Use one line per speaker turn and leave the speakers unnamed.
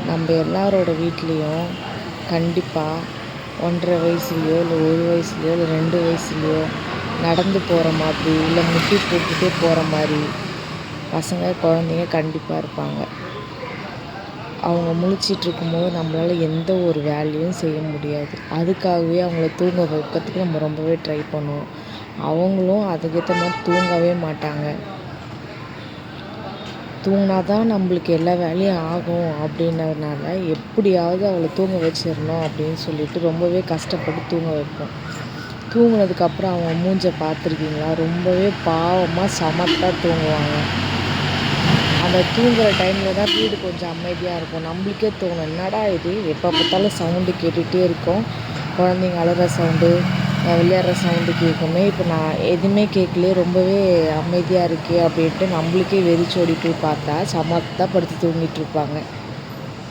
நம்ம எல்லாரோட வீட்லேயும் கண்டிப்பாக 1.5 வயசுலேயோ இல்லை 1 வயசுலையோ இல்லை 2 வயசுலையோ நடந்து போகிற மாதிரி இல்லை முட்டி போட்டுகிட்டே போகிற மாதிரி குழந்தைங்க கண்டிப்பாக இருப்பாங்க. அவங்க முழிச்சிட்டு இருக்கும்போது நம்மளால் எந்த ஒரு வேலையும் செய்ய முடியாது. அதுக்காகவே அவங்கள தூங்க வைக்கிறதுக்கு நம்ம ரொம்பவே ட்ரை பண்ணுவோம். அவங்களும் அதுக்கேற்ற மாதிரி தூங்கவே மாட்டாங்க. தூங்கினா தான் நம்மளுக்கு எல்லா வேலையும் ஆகும் அப்படின்றதுனால எப்படியாவது அவளை தூங்க வச்சிடணும் அப்படின்னு சொல்லிட்டு ரொம்பவே கஷ்டப்பட்டு தூங்க வைப்போம். தூங்கினதுக்கப்புறம் அவங்க மூஞ்சை பார்த்துருக்கீங்களா? ரொம்பவே பாவமாக சமத்தாக தூங்குவாங்க. அந்த தூங்குகிற டைமில் தான் வீடு கொஞ்சம் அமைதியாக இருக்கும். நம்மளுக்கே தோணும், என்னடா இது எப்போ பார்த்தாலும் சவுண்டு கேட்டுகிட்டே இருக்கும், குழந்தைங்க அழுகிற சவுண்டு, விளையாடுற சவுண்டு கேட்குமே, இப்போ நான் எதுவுமே கேட்கலையே, ரொம்பவே அமைதியாக இருக்கே அப்படின்ட்டு நம்மளுக்கே வெறிச்சோடி போய் பார்த்தா சமத்தாக படுத்து தூங்கிட்டு இருப்பாங்க.